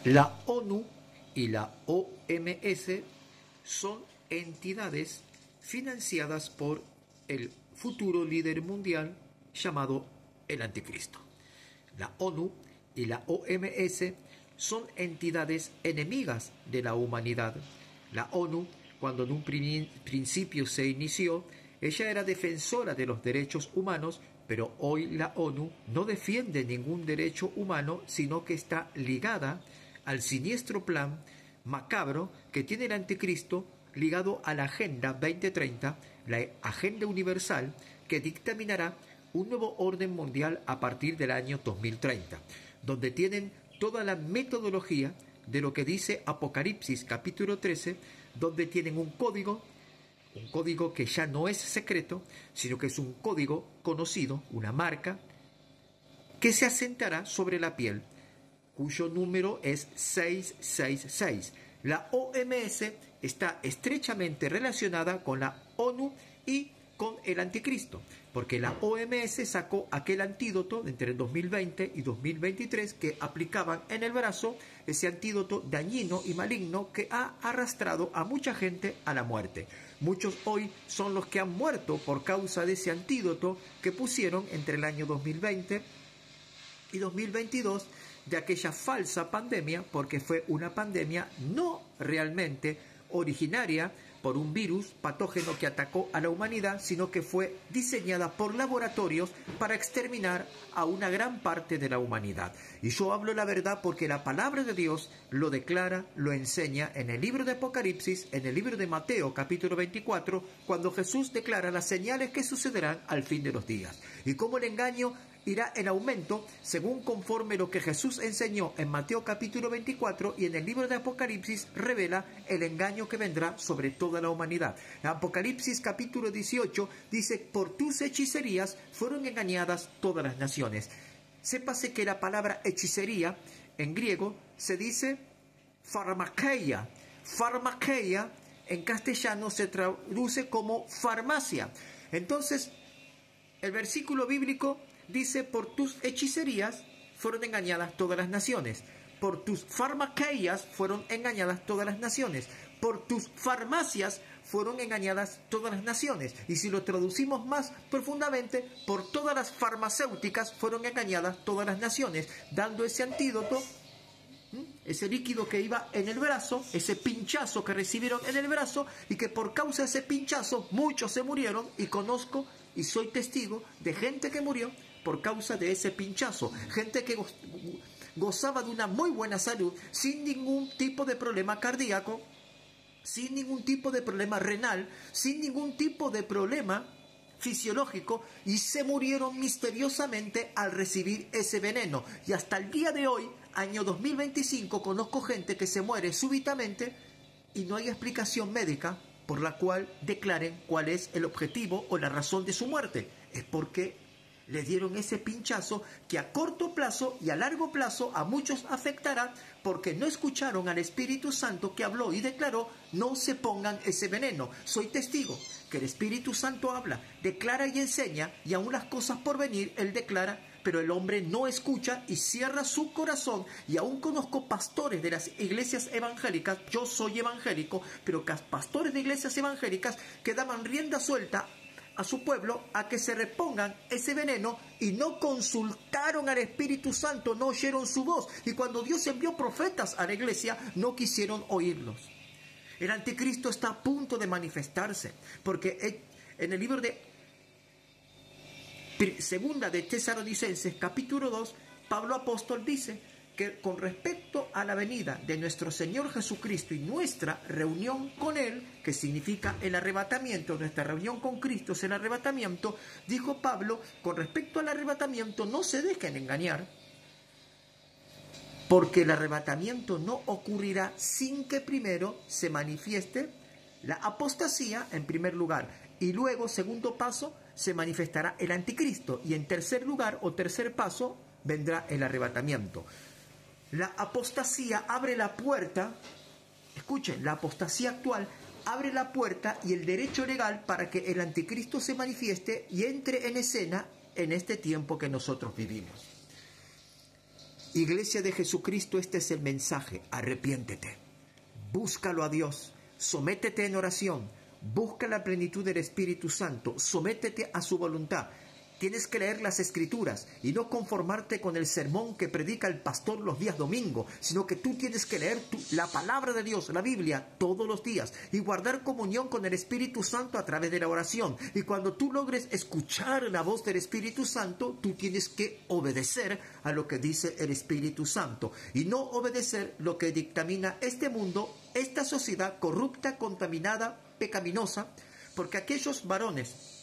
La ONU y la OMS son entidades financiadas por el futuro líder mundial llamado el Anticristo. La ONU y la OMS son entidades enemigas de la humanidad. La ONU, cuando en un principio se inició, ella era defensora de los derechos humanos, pero hoy la ONU no defiende ningún derecho humano, sino que está ligada al siniestro plan macabro que tiene el Anticristo, ligado a la Agenda 2030, la Agenda Universal, que dictaminará un nuevo orden mundial a partir del año 2030, donde tienen toda la metodología de lo que dice Apocalipsis capítulo 13, donde tienen un código que ya no es secreto, sino que es un código conocido, una marca, que se asentará sobre la piel, cuyo número es 666. La OMS está estrechamente relacionada con la ONU y con el Anticristo, porque la OMS sacó aquel antídoto entre el 2020 y 2023 que aplicaban en el brazo, ese antídoto dañino y maligno que ha arrastrado a mucha gente a la muerte. Muchos hoy son los que han muerto por causa de ese antídoto que pusieron entre el año 2020 y 2022 de aquella falsa pandemia, porque fue una pandemia no realmente originaria por un virus patógeno que atacó a la humanidad, sino que fue diseñada por laboratorios para exterminar a una gran parte de la humanidad. Y yo hablo la verdad porque la palabra de Dios lo declara, lo enseña en el libro de Apocalipsis, en el libro de Mateo capítulo 24, cuando Jesús declara las señales que sucederán al fin de los días. Y cómo el engaño irá en aumento según conforme lo que Jesús enseñó en Mateo capítulo 24, y en el libro de Apocalipsis revela el engaño que vendrá sobre toda la humanidad. En Apocalipsis capítulo 18 dice: por tus hechicerías fueron engañadas todas las naciones. Sépase que la palabra hechicería en griego se dice farmakeia. Farmakeia en castellano se traduce como farmacia. Entonces, el versículo bíblico dice: por tus hechicerías fueron engañadas todas las naciones. Por tus farmaqueias fueron engañadas todas las naciones. Por tus farmacias fueron engañadas todas las naciones. Y si lo traducimos más profundamente, por todas las farmacéuticas fueron engañadas todas las naciones, dando ese antídoto, ese líquido que iba en el brazo, ese pinchazo que recibieron en el brazo, y que por causa de ese pinchazo muchos se murieron, y conozco y soy testigo de gente que murió por causa de ese pinchazo, gente que gozaba de una muy buena salud, sin ningún tipo de problema cardíaco, sin ningún tipo de problema renal, sin ningún tipo de problema fisiológico, y se murieron misteriosamente al recibir ese veneno. Y hasta el día de hoy, año 2025, conozco gente que se muere súbitamente y no hay explicación médica por la cual declaren cuál es el objetivo o la razón de su muerte. Es porque le dieron ese pinchazo que a corto plazo y a largo plazo a muchos afectará, porque no escucharon al Espíritu Santo que habló y declaró: no se pongan ese veneno. Soy testigo que el Espíritu Santo habla, declara y enseña, y aún las cosas por venir Él declara, pero el hombre no escucha y cierra su corazón. Y aún conozco pastores de las iglesias evangélicas, yo soy evangélico, pero pastores de iglesias evangélicas que daban rienda suelta a su pueblo a que se repongan ese veneno, y no consultaron al Espíritu Santo, no oyeron su voz, y cuando Dios envió profetas a la iglesia no quisieron oírlos. El Anticristo está a punto de manifestarse, porque en el libro de Segunda de Tesalonicenses capítulo 2, Pablo apóstol dice que con respecto a la venida de nuestro Señor Jesucristo y nuestra reunión con Él, que significa el arrebatamiento, nuestra reunión con Cristo es el arrebatamiento, dijo Pablo: con respecto al arrebatamiento no se dejen engañar, porque el arrebatamiento no ocurrirá sin que primero se manifieste la apostasía en primer lugar, y luego, segundo paso, se manifestará el Anticristo, y en tercer lugar o tercer paso vendrá el arrebatamiento. La apostasía abre la puerta, escuchen, la apostasía actual abre la puerta y el derecho legal para que el Anticristo se manifieste y entre en escena en este tiempo que nosotros vivimos. Iglesia de Jesucristo, este es el mensaje. Arrepiéntete. Búscalo a Dios. Sométete en oración. Busca la plenitud del Espíritu Santo. Sométete a su voluntad. Tienes que leer las Escrituras y no conformarte con el sermón que predica el pastor los días domingo, sino que tú tienes que leer la palabra de Dios, la Biblia, todos los días y guardar comunión con el Espíritu Santo a través de la oración. Y cuando tú logres escuchar la voz del Espíritu Santo, tú tienes que obedecer a lo que dice el Espíritu Santo y no obedecer lo que dictamina este mundo, esta sociedad corrupta, contaminada, pecaminosa, porque aquellos varones,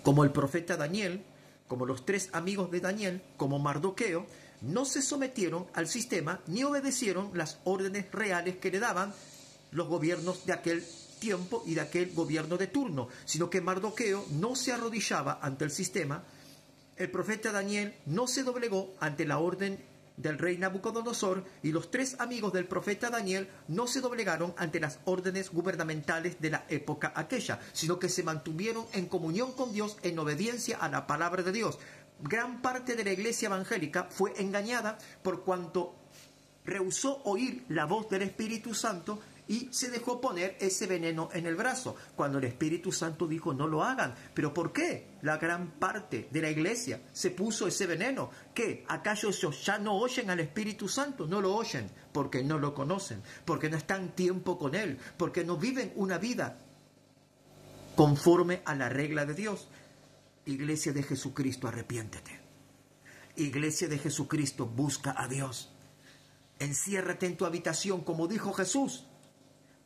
como el profeta Daniel, como los 3 amigos de Daniel, como Mardoqueo, no se sometieron al sistema ni obedecieron las órdenes reales que le daban los gobiernos de aquel tiempo y de aquel gobierno de turno, sino que Mardoqueo no se arrodillaba ante el sistema, el profeta Daniel no se doblegó ante la orden del rey Nabucodonosor y los 3 amigos del profeta Daniel no se doblegaron ante las órdenes gubernamentales de la época aquella, sino que se mantuvieron en comunión con Dios en obediencia a la palabra de Dios. Gran parte de la iglesia evangélica fue engañada por cuanto rehusó oír la voz del Espíritu Santo y se dejó poner ese veneno en el brazo, cuando el Espíritu Santo dijo no lo hagan. ¿Pero por qué la gran parte de la iglesia se puso ese veneno? ¿Qué? ¿Acaso ellos ya no oyen al Espíritu Santo? No lo oyen porque no lo conocen, porque no están tiempo con Él, porque no viven una vida conforme a la regla de Dios. Iglesia de Jesucristo, arrepiéntete. Iglesia de Jesucristo, busca a Dios. Enciérrate en tu habitación, como dijo Jesús,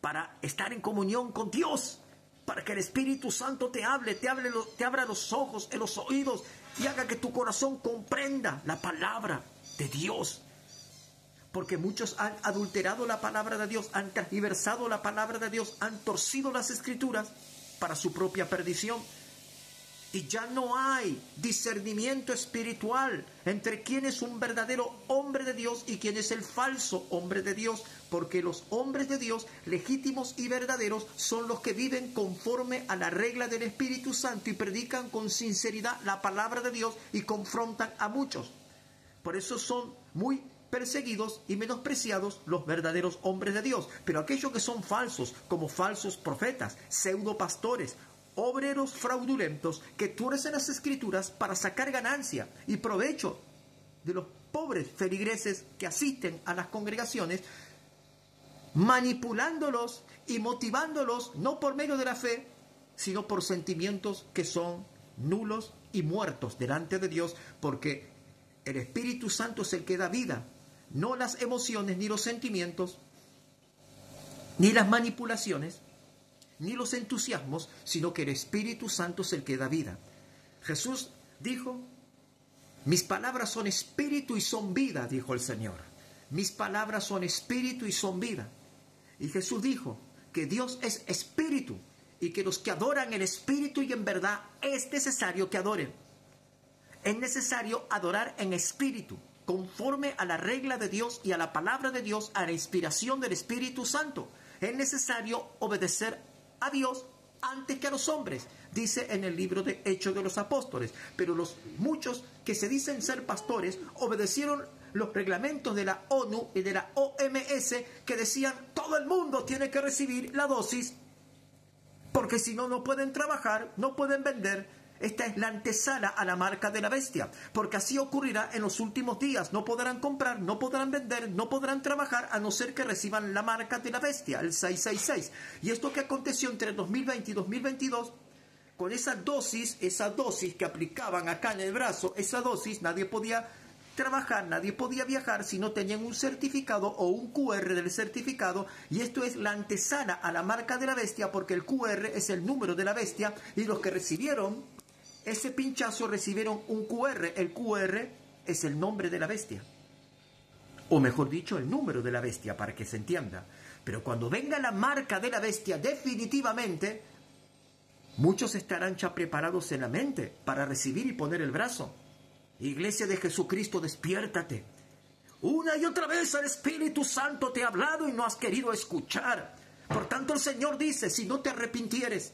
para estar en comunión con Dios, para que el Espíritu Santo te hable, te abra los ojos, los oídos y haga que tu corazón comprenda la palabra de Dios. Porque muchos han adulterado la palabra de Dios, han tergiversado la palabra de Dios, han torcido las Escrituras para su propia perdición. Y ya no hay discernimiento espiritual entre quién es un verdadero hombre de Dios y quién es el falso hombre de Dios, porque los hombres de Dios legítimos y verdaderos son los que viven conforme a la regla del Espíritu Santo y predican con sinceridad la palabra de Dios y confrontan a muchos. Por eso son muy perseguidos y menospreciados los verdaderos hombres de Dios. Pero aquellos que son falsos, como falsos profetas, pseudopastores, obreros fraudulentos que tuercen las Escrituras para sacar ganancia y provecho de los pobres feligreses que asisten a las congregaciones, manipulándolos y motivándolos no por medio de la fe, sino por sentimientos que son nulos y muertos delante de Dios, porque el Espíritu Santo es el que da vida, no las emociones, ni los sentimientos, ni las manipulaciones, ni los entusiasmos, sino que el Espíritu Santo es el que da vida. Jesús dijo, mis palabras son espíritu y son vida, dijo el Señor. Mis palabras son espíritu y son vida. Y Jesús dijo que Dios es espíritu y que los que adoran el espíritu y en verdad es necesario que adoren. Es necesario adorar en espíritu, conforme a la regla de Dios y a la palabra de Dios, a la inspiración del Espíritu Santo. Es necesario obedecer a Dios antes que a los hombres, dice en el libro de Hechos de los Apóstoles. Pero los muchos que se dicen ser pastores obedecieron los reglamentos de la ONU y de la OMS que decían todo el mundo tiene que recibir la dosis, porque si no, no pueden trabajar, no pueden vender. Esta es la antesala a la marca de la bestia, porque así ocurrirá en los últimos días. No podrán comprar, no podrán vender, no podrán trabajar a no ser que reciban la marca de la bestia, el 666. Y esto que aconteció entre 2020 y 2022, con esa dosis que aplicaban acá en el brazo, esa dosis, nadie podía trabajar, nadie podía viajar si no tenían un certificado o un QR del certificado, y esto es la antesala a la marca de la bestia, porque el QR es el número de la bestia, y los que recibieron ese pinchazo recibieron un QR. El QR es el nombre de la bestia, o mejor dicho, el número de la bestia, para que se entienda. Pero cuando venga la marca de la bestia definitivamente, muchos estarán ya preparados en la mente para recibir y poner el brazo. Iglesia de Jesucristo, despiértate. Una y otra vez el Espíritu Santo te ha hablado y no has querido escuchar. Por tanto el Señor dice, si no te arrepintieres,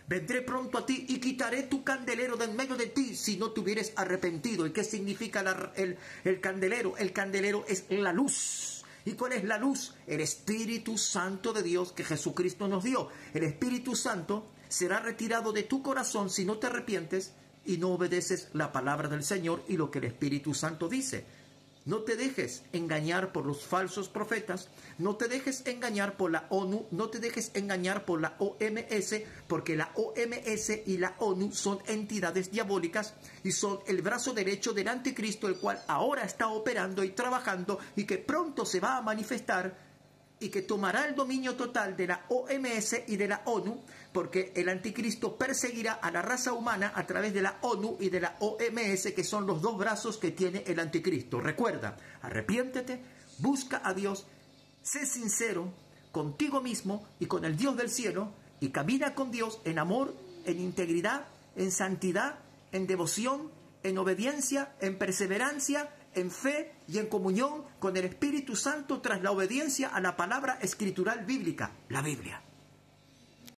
vendré pronto a ti y quitaré tu candelero de en medio de ti si no te hubieres arrepentido. ¿Y qué significa el candelero? El candelero es la luz. ¿Y cuál es la luz? El Espíritu Santo de Dios que Jesucristo nos dio. El Espíritu Santo será retirado de tu corazón si no te arrepientes y no obedeces la palabra del Señor y lo que el Espíritu Santo dice. No te dejes engañar por los falsos profetas, no te dejes engañar por la ONU, no te dejes engañar por la OMS, porque la OMS y la ONU son entidades diabólicas y son el brazo derecho del anticristo, el cual ahora está operando y trabajando y que pronto se va a manifestar y que tomará el dominio total de la OMS y de la ONU, porque el anticristo perseguirá a la raza humana a través de la ONU y de la OMS, que son los dos brazos que tiene el anticristo. Recuerda, arrepiéntete, busca a Dios, sé sincero contigo mismo y con el Dios del cielo, y camina con Dios en amor, en integridad, en santidad, en devoción, en obediencia, en perseverancia, en fe y en comunión con el Espíritu Santo tras la obediencia a la palabra escritural bíblica, la Biblia.